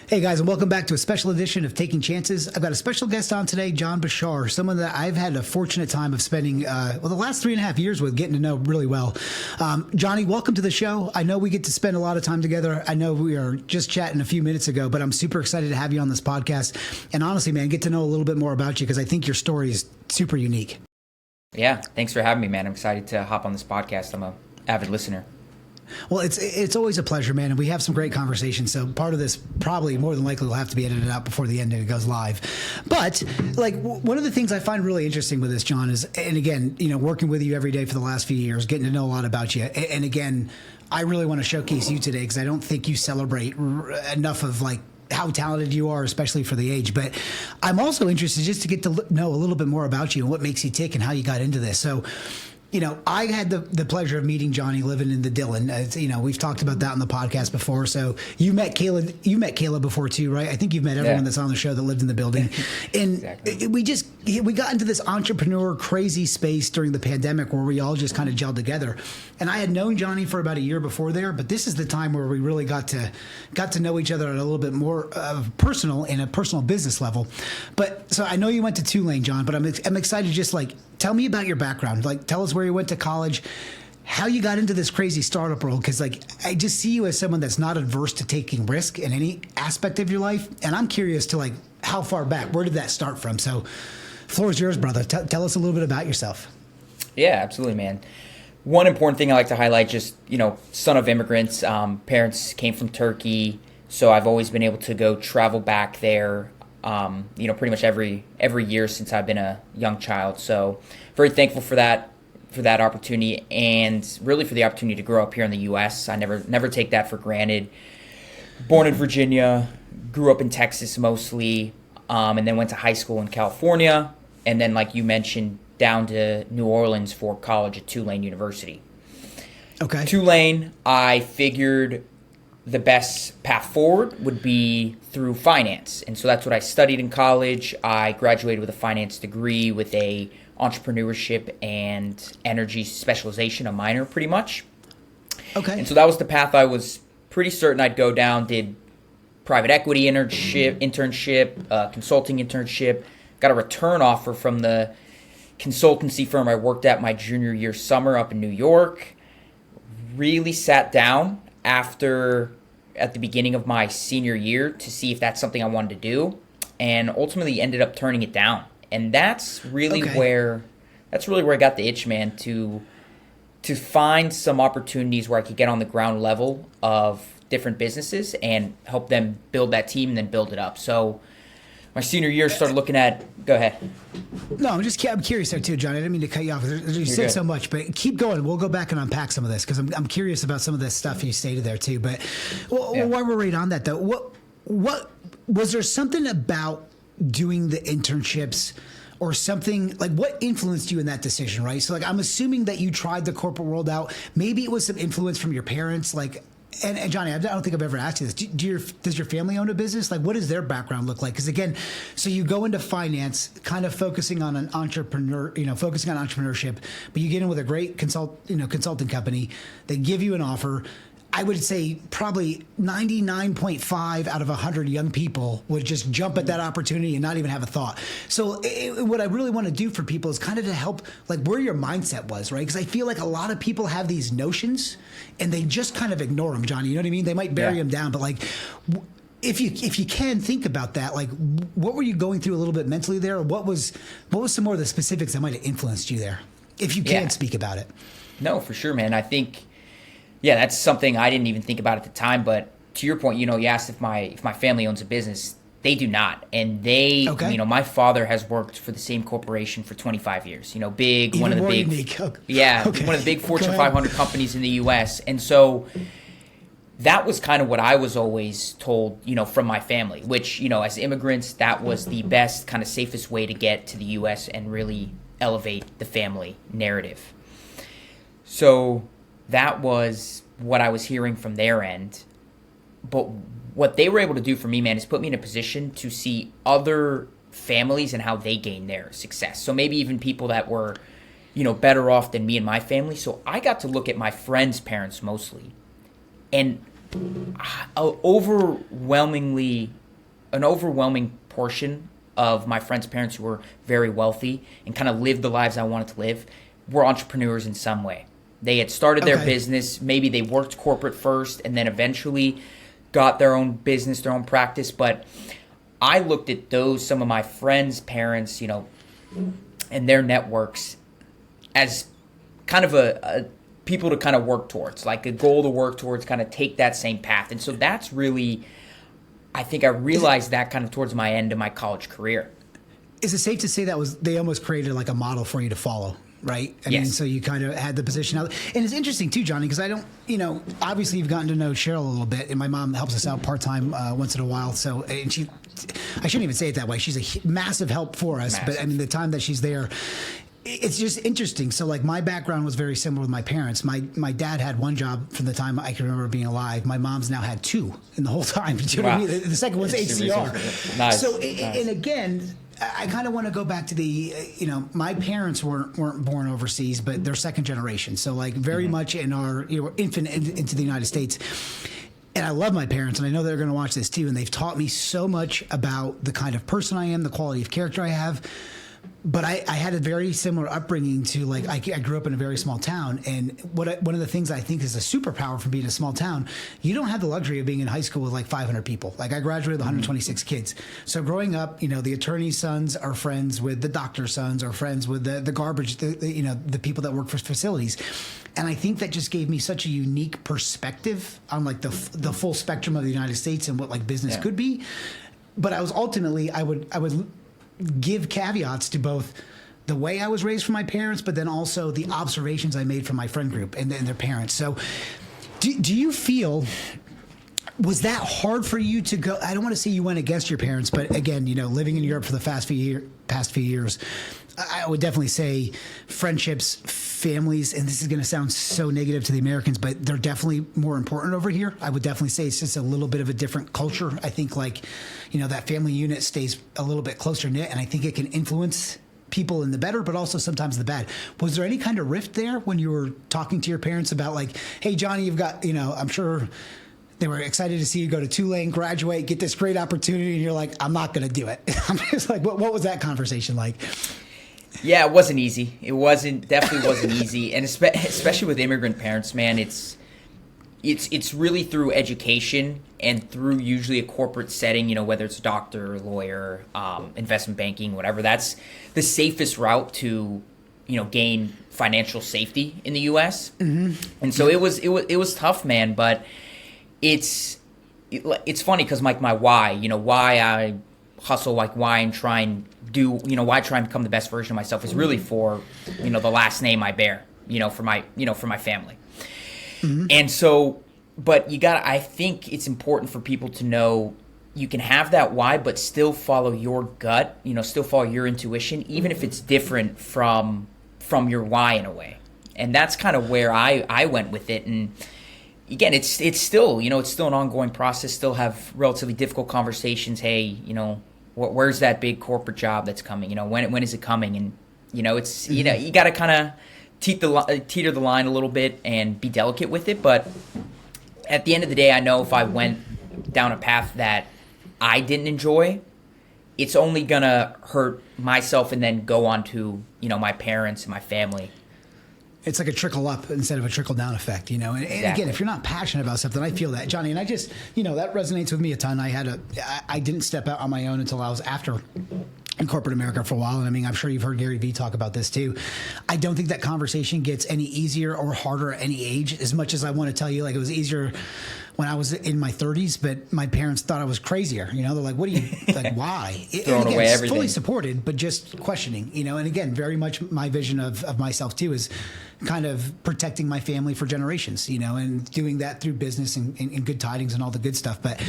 Hey guys, and welcome back to a special edition of Taking Chances. I've got a special guest on today, John Basar, someone that I've had a fortunate time of spending the last 3.5 years with, getting to know really well. Johnny, welcome to the show. I know we get to spend a lot of time together. I know we are just chatting a few minutes ago, but I'm super excited to have you on this podcast. And honestly, man, get to know a little bit more about you because I think your story is super unique. Yeah, thanks for having me, man. I'm excited to hop on this podcast. I'm an avid listener. Well, it's always a pleasure, man, and we have some great conversations. So part of this probably more than likely will have to be edited out before the end and it goes live. But like one of the things I find really interesting with this, John, is, and again, you know, working with you every day for the last few years, getting to know a lot about you, and again, I really want to showcase you today because I don't think you celebrate enough of like how talented you are, especially for the age. But I'm also interested just to get to know a little bit more about you and what makes you tick and how you got into this. So, you know, I had the pleasure of meeting Johnny living in the Dillon. You know, we've talked about that on the podcast before. So you met Kayla before too, right? I think you've met everyone that's on the show that lived in the building. And exactly. We got into this entrepreneur crazy space during the pandemic where we all just kind of gelled together. And I had known Johnny for about a year before there, but this is the time where we really got to know each other at a little bit more personal and a personal business level. But so I know you went to Tulane, John, but I'm excited. Just like, tell me about your background. Like, tell us where you went to college, how you got into this crazy startup world. Because like, I just see you as someone that's not adverse to taking risk in any aspect of your life. And I'm curious to like, how far back, where did that start from? So floor is yours, brother. Tell us a little bit about yourself. Yeah, absolutely, man. One important thing I like to highlight, just, you know, son of immigrants, parents came from Turkey. So I've always been able to go travel back there, you know, pretty much every year since I've been a young child. So very thankful for that opportunity, and really for the opportunity to grow up here in the U.S. I never take that for granted. Born in Virginia, grew up in Texas mostly, and then went to high school in California, and then, like you mentioned, down to New Orleans for college at Tulane University. Okay. Tulane, I figured the best path forward would be through finance. And so that's what I studied in college. I graduated with a finance degree with a entrepreneurship and energy specialization, a minor pretty much. Okay. And so that was the path I was pretty certain I'd go down. Did private equity internship, consulting internship, got a return offer from the consultancy firm I worked at my junior year summer up in New York. Really sat down at the beginning of my senior year to see if that's something I wanted to do, and ultimately ended up turning it down. And that's really where I got the itch, man, to find some opportunities where I could get on the ground level of different businesses and help them build that team and then build it up. So my senior year started looking at, go ahead. No, I'm curious there too, John. I didn't mean to cut you off. You said so much, but keep going. We'll go back and unpack some of this because I'm curious about some of this stuff you stated there too. But while we're right on that though, what was there something about doing the internships or something, like what influenced you in that decision, right? So like, I'm assuming that you tried the corporate world out. Maybe it was some influence from your parents, like. And Johnny, I don't think I've ever asked you this. Does your family own a business? Like, what does their background look like? Because again, so you go into finance, kind of focusing on focusing on entrepreneurship, but you get in with a great consulting company. They give you an offer. I would say probably 99.5 out of 100 young people would just jump at that opportunity and not even have a thought. So what I really want to do for people is kind of to help, like, where your mindset was, right? Because I feel like a lot of people have these notions and they just kind of ignore them, Johnny. You know what I mean? They might bury them down, but like, if you can think about that, like, what were you going through a little bit mentally there? Or what was some more of the specifics that might have influenced you there, if you can speak about it? No, for sure, man. I think, that's something I didn't even think about at the time. But to your point, you asked if my family owns a business. They do not. And they, my father has worked for the same corporation for 25 years, big, Even one of the big, unique. one of the big Fortune 500 companies in the US. And so that was kind of what I was always told, from my family, which, as immigrants, that was the best, kind of safest way to get to the US and really elevate the family narrative. So that was what I was hearing from their end. But what they were able to do for me, man, is put me in a position to see other families and how they gained their success. So maybe even people that were, better off than me and my family. So I got to look at my friends' parents mostly, and an overwhelming portion of my friends' parents who were very wealthy and kind of lived the lives I wanted to live were entrepreneurs in some way. They had started their business. Maybe they worked corporate first and then eventually got their own business, their own practice. But I looked at some of my friends' parents, and their networks as kind of a people to kind of work towards, like a goal to work towards, kind of take that same path. And so that's really, I think I realized that kind of towards my end of my college career. Is it safe to say they almost created like a model for you to follow? Right? I mean, so you kind of had the position out. And it's interesting too, Johnny, because I don't, obviously you've gotten to know Cheryl a little bit, and my mom helps us out part-time once in a while. So, and I shouldn't even say it that way. She's a massive help for us. Massive. But I mean, the time that she's there, it's just interesting. So like my background was very similar with my parents. My dad had one job from the time I can remember being alive. My mom's now had two in the whole time. Do you know what I mean? The second one's HCR. Nice. So, nice. And again, I kind of want to go back to the, my parents weren't born overseas, but they're second generation. So like very much in our, infant into the United States. And I love my parents, and I know they're going to watch this too. And they've taught me so much about the kind of person I am, the quality of character I have. But I had a very similar upbringing to like I grew up in a very small town, and one of the things I think is a superpower for being a small town, you don't have the luxury of being in high school with like 500 people. Like I graduated with 126 kids. So growing up, the attorney's sons are friends with the doctor's sons, or friends with the garbage, the people that work for facilities. And I think that just gave me such a unique perspective on like the full spectrum of the United States and what like business could be. But I was ultimately I would give caveats to both the way I was raised from my parents, but then also the observations I made from my friend group and their parents. So do you feel, was that hard for you to go? I don't want to say you went against your parents, but again, living in Europe for the past few years, I would definitely say friendships, families, and this is going to sound so negative to the Americans, but they're definitely more important over here. I would definitely say it's just a little bit of a different culture. I think that family unit stays a little bit closer knit, and I think it can influence people in the better, but also sometimes the bad. Was there any kind of rift there when you were talking to your parents about like, hey, Johnny, you've got, I'm sure they were excited to see you go to Tulane, graduate, get this great opportunity, and you're like, I'm not going to do it. I'm just like, what was that conversation like? Yeah, it wasn't easy. Definitely wasn't easy. And especially with immigrant parents, man, it's really through education and through usually a corporate setting, whether it's a doctor, lawyer, investment banking, whatever. That's the safest route to, gain financial safety in the U.S. Mm-hmm. And so it was tough, man. But it's funny because like my why, why I hustle, like why I'm trying do, why I try and become the best version of myself is really for, the last name I bear, for my family. Mm-hmm. And so, but I think it's important for people to know you can have that why, but still follow your gut, still follow your intuition, even if it's different from your why in a way. And that's kind of where I went with it. And again, it's still, it's still an ongoing process, still have relatively difficult conversations. Hey, where's that big corporate job that's coming? When is it coming? And, it's, you got to kind of teeter the line a little bit and be delicate with it. But at the end of the day, I know if I went down a path that I didn't enjoy, it's only going to hurt myself and then go on to, my parents and my family. It's like a trickle up instead of a trickle down effect, And again, if you're not passionate about something, I feel that, Johnny, and I just, that resonates with me a ton. I didn't step out on my own until I was after in corporate America for a while. And I mean, I'm sure you've heard Gary Vee talk about this too. I don't think that conversation gets any easier or harder at any age, as much as I want to tell you, like it was easier when I was in my 30s, but my parents thought I was crazier. They're like, what are you, like, why? Throwing again, away everything. Fully supported, but just questioning, and again, very much my vision of myself too is kind of protecting my family for generations, and doing that through business and good tidings and all the good stuff. But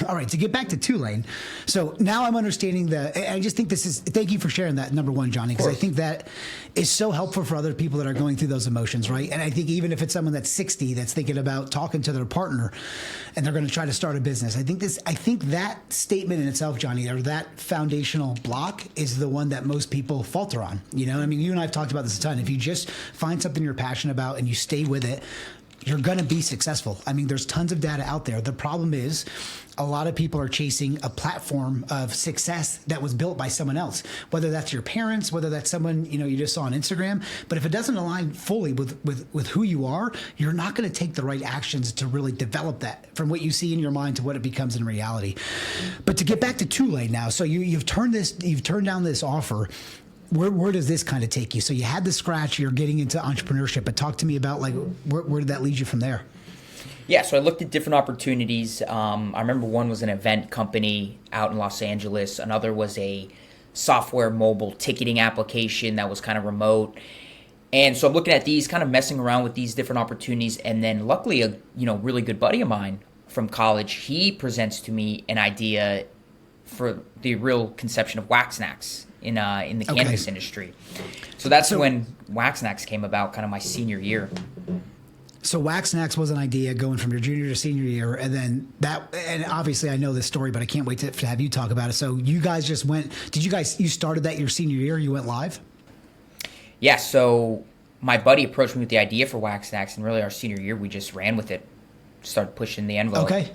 all right, to get back to Tulane. So now I'm understanding I just think thank you for sharing that, number one, Johnny, because I think that is so helpful for other people that are going through those emotions, right? And I think even if it's someone that's 60 that's thinking about talking to their partner, and they're going to try to start a business. I think that statement in itself, Johnny, or that foundational block is the one that most people falter on. You know, I mean, you and I have talked about this a ton. If you just find something you're passionate about and you stay with it, you're going to be successful. I mean, there's tons of data out there. The problem is a lot of people are chasing a platform of success that was built by someone else, whether that's your parents, whether that's someone, you know, you just saw on Instagram. But if it doesn't align fully with who you are, you're not going to take the right actions to really develop that from what you see in your mind to what it becomes in reality. But to get back to Tulane now, so you've turned down this offer. Where does this kind of take you? So you had the scratch, you're getting into entrepreneurship, but talk to me about like where did that lead you from there? Yeah, so I looked at different opportunities. I remember one was an event company out in Los Angeles. Another was a software mobile ticketing application that was kind of remote. And so I'm looking at these, kind of messing around with these different opportunities. And then luckily, a really good buddy of mine from college, he presents to me an idea for the real conception of Wax Nax in the cannabis industry. So that's when Wax Nax came about, kind of my senior year. So Wax Nax was an idea going from your junior to senior year, and then and obviously I know this story, but I can't wait to have you talk about it. So you guys just you started that your senior year, you went live? Yeah, so my buddy approached me with the idea for Wax Nax, and really our senior year, we just ran with it, started pushing the envelope. Okay.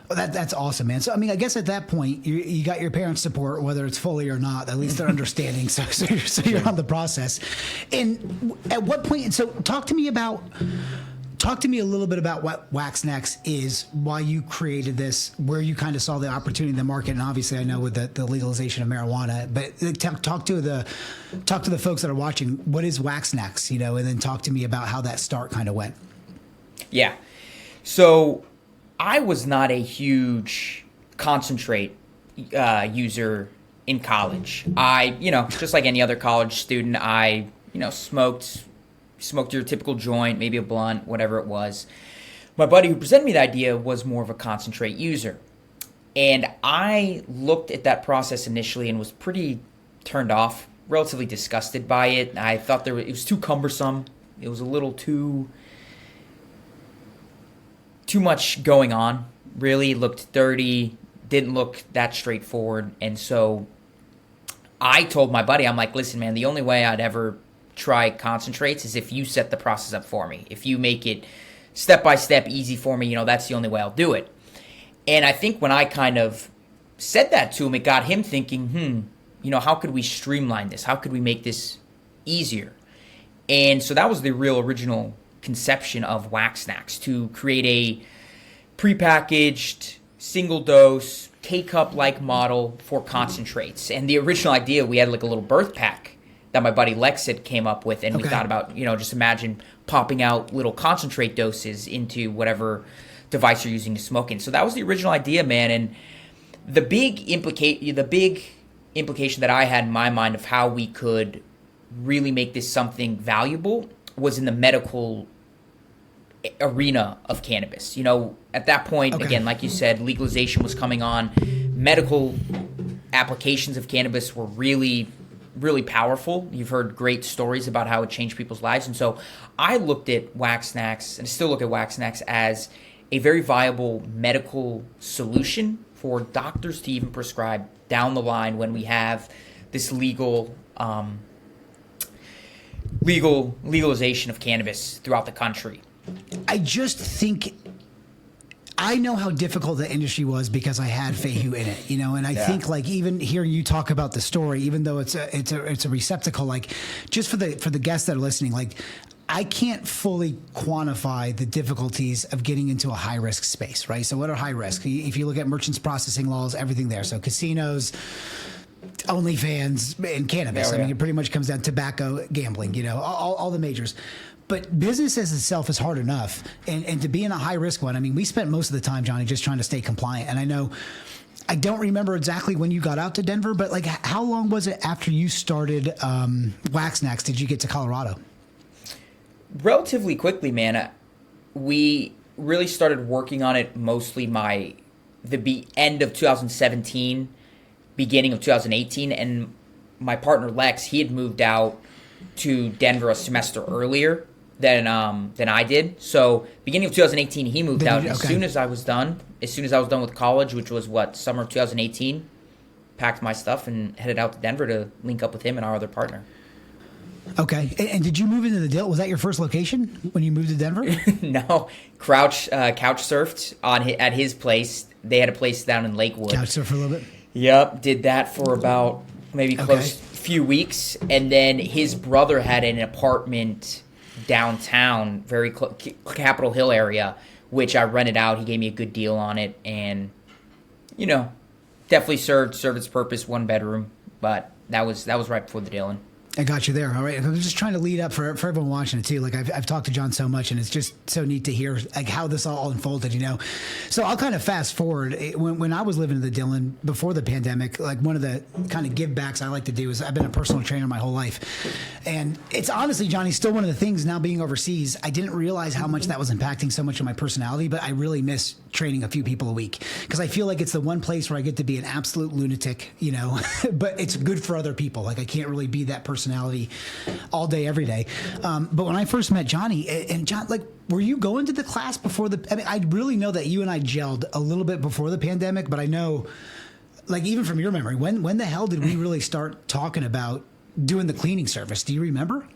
Well, that's awesome, man. So, I mean, I guess at that point, you got your parents' support, whether it's fully or not, at least they're understanding. So you're on the process. And at what point, so talk to me a little bit about what Wax Nax is, why you created this, where you kind of saw the opportunity in the market. And obviously I know with the legalization of marijuana, but talk to the folks that are watching, what is Wax Nax, and then talk to me about how that start kind of went. Yeah. So I was not a huge concentrate user in college. I, just like any other college student, I, smoked your typical joint, maybe a blunt, whatever it was. My buddy who presented me the idea was more of a concentrate user. And I looked at that process initially and was pretty turned off, relatively disgusted by it. I thought it was too cumbersome. It was a little too much going on. Really looked dirty, didn't look that straightforward. And so I told my buddy, I'm like, listen, man, the only way I'd ever try concentrates is if you set the process up for me. If you make it step by step easy for me, that's the only way I'll do it. And I think when I kind of said that to him, it got him thinking, how could we streamline this? How could we make this easier? And so that was the real original conception of Wax Nax, to create a prepackaged single dose K-cup like model for concentrates. And the original idea, we had like a little birth pack that my buddy Lex had came up with, and we thought about, just imagine popping out little concentrate doses into whatever device you're using to smoke in. So that was the original idea, man. And the big implication that I had in my mind of how we could really make this something valuable was in the medical arena of cannabis. At that point, again, like you said, legalization was coming on. Medical applications of cannabis were really, really powerful. You've heard great stories about how it changed people's lives. And so I looked at Wax Nax, and still look at Wax Nax, as a very viable medical solution for doctors to even prescribe down the line when we have this legalization of cannabis throughout the country. I just think I know how difficult the industry was because I had Feihu in it, and I think like even hearing you talk about the story, even though it's a receptacle, like just for the guests that are listening, like I can't fully quantify the difficulties of getting into a high risk space, right? So what are high risk? If you look at merchants processing laws, everything there. So casinos, OnlyFans, and cannabis. I mean, it pretty much comes down to tobacco, gambling, all the majors. But business as itself is hard enough. And to be in a high risk one, I mean, we spent most of the time, Johnny, just trying to stay compliant. And I don't remember exactly when you got out to Denver, but like how long was it after you started Wax Nax did you get to Colorado? Relatively quickly, man. We really started working on it mostly the end of 2017, beginning of 2018. And my partner, Lex, he had moved out to Denver a semester earlier than I did. So beginning of 2018, he moved out. As Okay. soon as I was done with college, which was summer of 2018, packed my stuff and headed out to Denver to link up with him and our other partner. Okay. And did you move into the deal? Was that your first location when you moved to Denver? No, couch surfed at his place. They had a place down in Lakewood. Couch surf for a little bit? Yep, did that for about maybe close few weeks, and then his brother had an apartment downtown, very Capitol Hill area, which I rented out. He gave me a good deal on it, and definitely served its purpose. 1 bedroom, but that was right before the deal. I got you there. All right. I'm just trying to lead up for everyone watching it too. Like I've talked to John so much, and it's just so neat to hear like how this all unfolded, So I'll kind of fast forward. When I was living in the Dillon before the pandemic, like one of the kind of give backs I like to do is I've been a personal trainer my whole life. And it's honestly, Johnny, still one of the things now being overseas. I didn't realize how much that was impacting so much of my personality, but I really miss training a few people a week because I feel like it's the one place where I get to be an absolute lunatic, but it's good for other people. Like I can't really be that personality all day, every day. But when I first met Johnny, and John, like, were you going to the class before I really know that you and I gelled a little bit before the pandemic, but I know, like, even from your memory, when the hell did we really start talking about doing the cleaning service? Do you remember?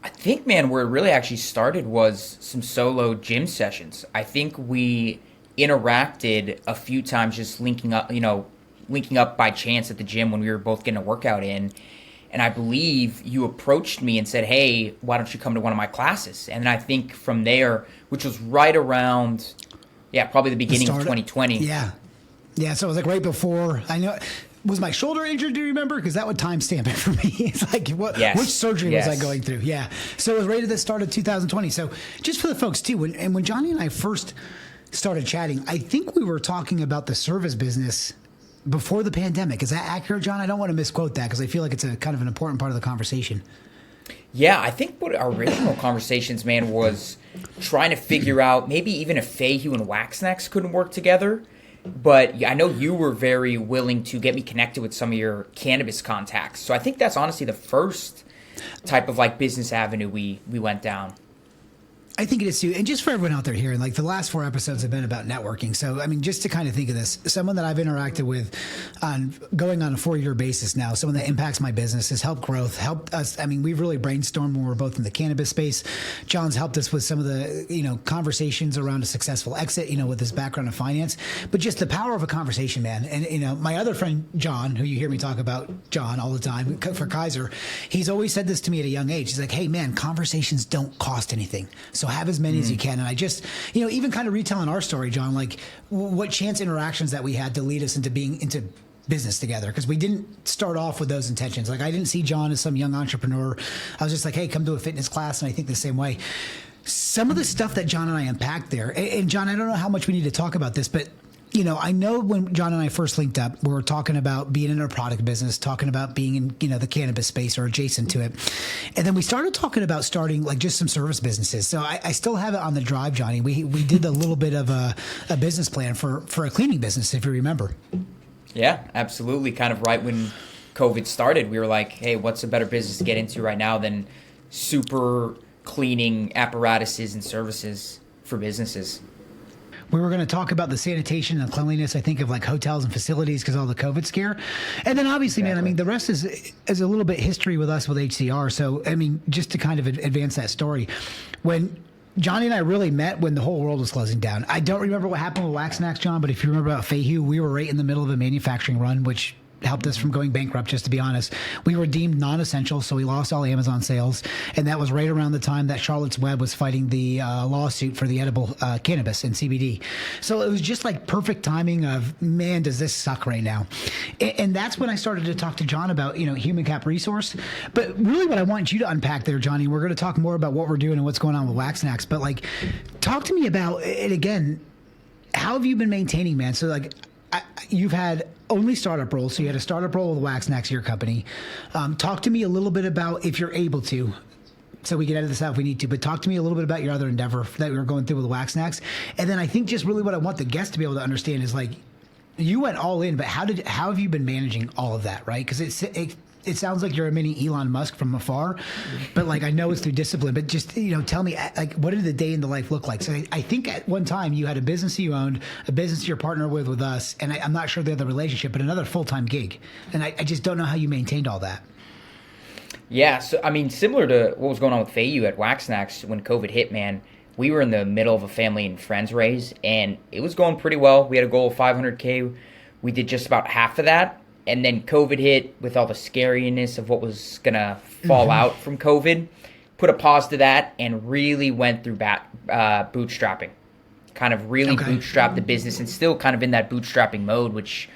I think, man, where it really actually started was some solo gym sessions. I think we interacted a few times just linking up by chance at the gym when we were both getting a workout in. And I believe you approached me and said, hey, why don't you come to one of my classes? And I think from there, which was right around, probably the beginning of 2020. Yeah. Yeah, so it was like right before. I know. Was my shoulder injured, do you remember? Because that would timestamp it for me. It's like, which surgery was I going through? Yeah. So it was right at the start of 2020. So just for the folks, too, when Johnny and I first started chatting, I think we were talking about the service business before the pandemic. Is that accurate, John? I don't want to misquote that because I feel like it's a kind of an important part of the conversation. Yeah, I think what our original conversations, man, was trying to figure out maybe even if Fahey and Wax Nax couldn't work together. But I know you were very willing to get me connected with some of your cannabis contacts. So I think that's honestly the first type of like business avenue we went down. I think it is too. And just for everyone out there here, like the last 4 episodes have been about networking. So, I mean, just to kind of think of this, someone that I've interacted with going on a 4-year basis now, someone that impacts my business, has helped growth, helped us. I mean, we've really brainstormed when we're both in the cannabis space. John's helped us with some of the, conversations around a successful exit, with his background in finance, but just the power of a conversation, man. And, my other friend, John, who you hear me talk about John all the time for Kaiser, he's always said this to me at a young age. He's like, hey, man, conversations don't cost anything. So have as many as you can. And I just, even kind of retelling our story, John, like what chance interactions that we had to lead us into being into business together. Because we didn't start off with those intentions. Like I didn't see John as some young entrepreneur. I was just like, hey, come to a fitness class. And I think the same way. Some of the stuff that John and I unpacked there, and John, I don't know how much we need to talk about this, but I know when John and I first linked up, we were talking about being in a product business, talking about being in, the cannabis space or adjacent to it. And then we started talking about starting like just some service businesses. So I still have it on the drive, Johnny. We did a little bit of a business plan for a cleaning business, if you remember. Yeah, absolutely. Kind of right when COVID started, we were like, hey, what's a better business to get into right now than super cleaning apparatuses and services for businesses? We were going to talk about the sanitation and cleanliness, I think, of like hotels and facilities because of all the COVID scare. And then obviously, man, I mean, the rest is a little bit history with us with HCR. So, I mean, just to kind of advance that story, when Johnny and I really met when the whole world was closing down. I don't remember what happened with Wax Nax, John, but if you remember about Fahey, we were right in the middle of a manufacturing run, which helped us from going bankrupt, just to be honest. We were deemed non-essential, so we lost all Amazon sales. And that was right around the time that Charlotte's Web was fighting the lawsuit for the edible cannabis and CBD. So it was just like perfect timing of, man, does this suck right now? And that's when I started to talk to John about, human cap resource. But really what I want you to unpack there, Johnny, we're going to talk more about what we're doing and what's going on with Wax Nax. But like, talk to me about it again. How have you been maintaining, man? So like, you've had only startup roles, so you had a startup role with Wax Nax, your company. Talk to me a little bit about, if you're able to, so we can edit this out if we need to, but talk to me a little bit about your other endeavor that we were going through with Wax Nax. And then I think just really what I want the guests to be able to understand is like, you went all in, but how have you been managing all of that, right? Because it sounds like you're a mini Elon Musk from afar, but like I know it's through discipline. But just tell me, like, what did the day in the life look like? So I think at one time you had a business you owned, a business you're partnered with us, and I'm not sure the other relationship, but another full-time gig. And I just don't know how you maintained all that. Yeah, so I mean, similar to what was going on with Fayu at Wax Nax when COVID hit, man. We were in the middle of a family and friends raise, and it was going pretty well. We had a goal of 500K. We did just about half of that. And then COVID hit with all the scariness of what was going to fall out from COVID. Put a pause to that and really went through bootstrapping. Kind of really bootstrapped the business and still kind of in that bootstrapping mode, which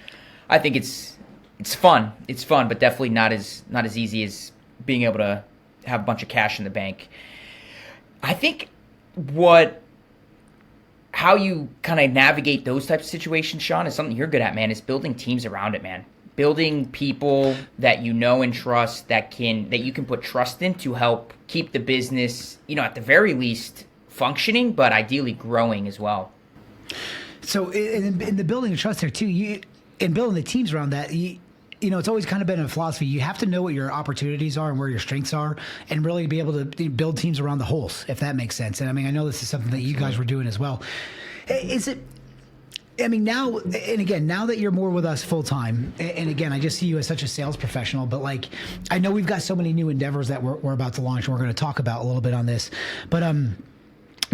I think it's fun. It's fun, but definitely not as easy as being able to have a bunch of cash in the bank. I think how you kind of navigate those types of situations, Shaun, is something you're good at, man, is building teams around it, man. Building people that you know and trust that you can put trust in to help keep the business, at the very least functioning, but ideally growing as well. So in the building of trust there too, in building the teams around that, it's always kind of been a philosophy. You have to know what your opportunities are and where your strengths are, and really be able to build teams around the holes, if that makes sense. And I mean, I know this is something that you guys were doing as well. Now that you're more with us full time, and again, I just see you as such a sales professional, but like, I know we've got so many new endeavors that we're about to launch, and we're going to talk about a little bit on this. But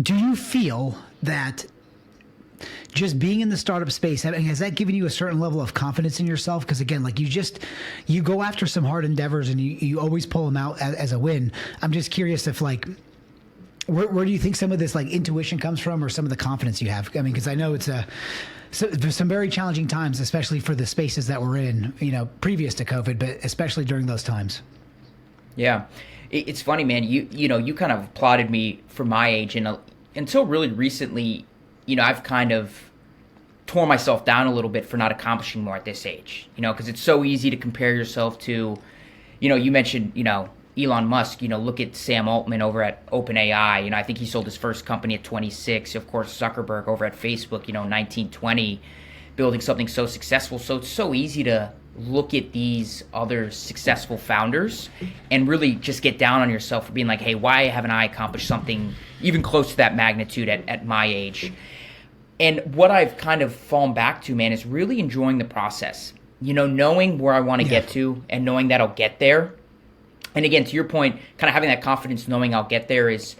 do you feel that just being in the startup space, has that given you a certain level of confidence in yourself? Because again, like you go after some hard endeavors and you always pull them out as a win. I'm just curious if like, where do you think some of this like intuition comes from, or some of the confidence you have? I mean, because I know there's some very challenging times, especially for the spaces that we're in, previous to COVID, but especially during those times. Yeah, it's funny, man. You kind of applauded me for my age, and until really recently, I've kind of torn myself down a little bit for not accomplishing more at this age. Because it's so easy to compare yourself to, you mentioned, Elon Musk, look at Sam Altman over at OpenAI. I think he sold his first company at 26. Of course, Zuckerberg over at Facebook, 19, 20, building something so successful. So it's so easy to look at these other successful founders and really just get down on yourself for being like, hey, why haven't I accomplished something even close to that magnitude at my age? And what I've kind of fallen back to, man, is really enjoying the process. Knowing where I want to get to and knowing that I'll get there. And again, to your point, kind of having that confidence knowing I'll get there is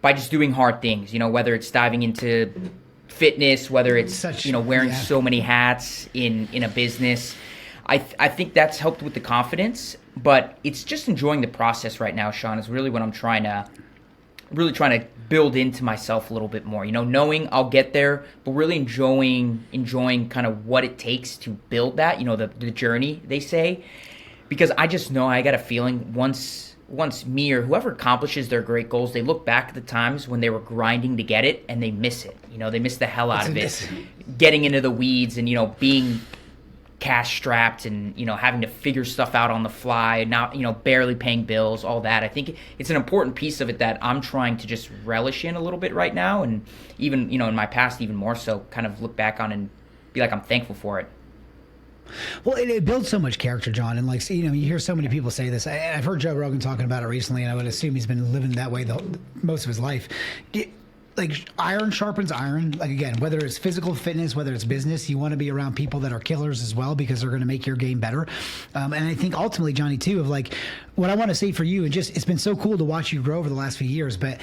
by just doing hard things, whether it's diving into fitness, whether it's, wearing so many hats in a business. I think that's helped with the confidence, but it's just enjoying the process right now, Shaun, is really what I'm trying to build into myself a little bit more, knowing I'll get there, but really enjoying kind of what it takes to build that, the journey, they say. Because I just know, I got a feeling once me or whoever accomplishes their great goals, they look back at the times when they were grinding to get it and they miss it. They miss the hell out of it. Getting into the weeds and, being cash strapped and, having to figure stuff out on the fly, not, barely paying bills, all that. I think it's an important piece of it that I'm trying to just relish in a little bit right now. And even, in my past, even more so, kind of look back on and be like, I'm thankful for it. Well, it builds so much character, John, and like you hear so many people say this. I've heard Joe Rogan talking about it recently, and I would assume he's been living that way most of his life. Like iron sharpens iron. Like again, whether it's physical fitness, whether it's business, you want to be around people that are killers as well because they're going to make your game better. And I think ultimately, Johnny, too, of like what I want to say for you, and just it's been so cool to watch you grow over the last few years. But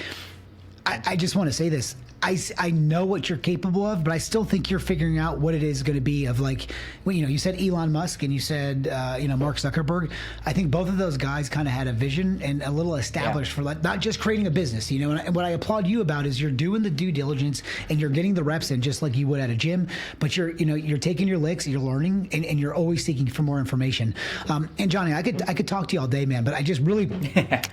I just want to say this. I know what you're capable of, but I still think you're figuring out what it is going to be of like, well, you said Elon Musk and you said, Mark Zuckerberg. I think both of those guys kind of had a vision and a little established for like, not just creating a business, and what I applaud you about is you're doing the due diligence and you're getting the reps in just like you would at a gym, but you're taking your licks, you're learning and you're always seeking for more information. And Johnny, I could talk to you all day, man, but I just really,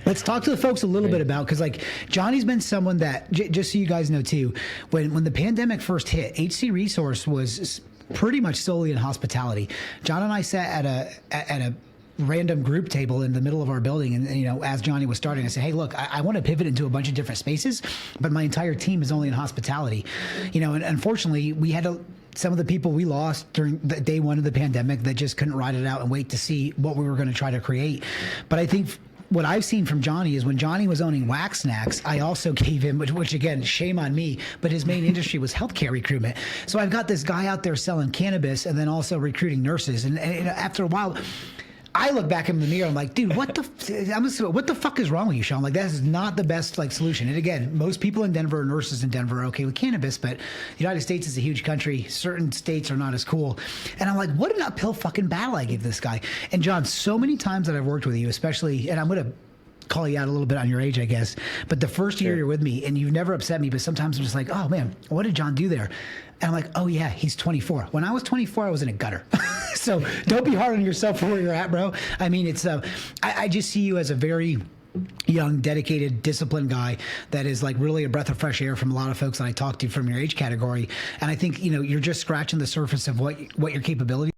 let's talk to the folks a little bit about, cause like Johnny's been someone that just so you guys know too, when the pandemic first hit, HC Resource was pretty much solely in hospitality. John and I sat at a random group table in the middle of our building, and as Johnny was starting, I said, hey, look, I want to pivot into a bunch of different spaces, but my entire team is only in hospitality. And unfortunately we had to some of the people we lost during the day one of the pandemic that just couldn't ride it out and wait to see what we were going to try to create. But I think what I've seen from Johnny is when Johnny was owning Wax Nax, I also gave him, which again, shame on me, but his main industry was healthcare recruitment. So I've got this guy out there selling cannabis and then also recruiting nurses. And after a while, I look back in the mirror. I'm like, dude, what the fuck is wrong with you, Shaun? Like, that is not the best solution. And again, most people in Denver, nurses in Denver, are okay with cannabis, but the United States is a huge country. Certain states are not as cool. And I'm like, what an uphill fucking battle I gave this guy. And John, so many times that I've worked with you, especially, and I'm gonna call you out a little bit on your age, I guess, but the first year you're with me, and you've never upset me, but sometimes I'm just like, oh man, what did John do there? And I'm like, oh yeah, he's 24. When I was 24, I was in a gutter. So don't be hard on yourself for where you're at, bro. I mean, it's I just see you as a very young, dedicated, disciplined guy that is like really a breath of fresh air from a lot of folks that I talk to from your age category. And I think, you're just scratching the surface of what your capabilities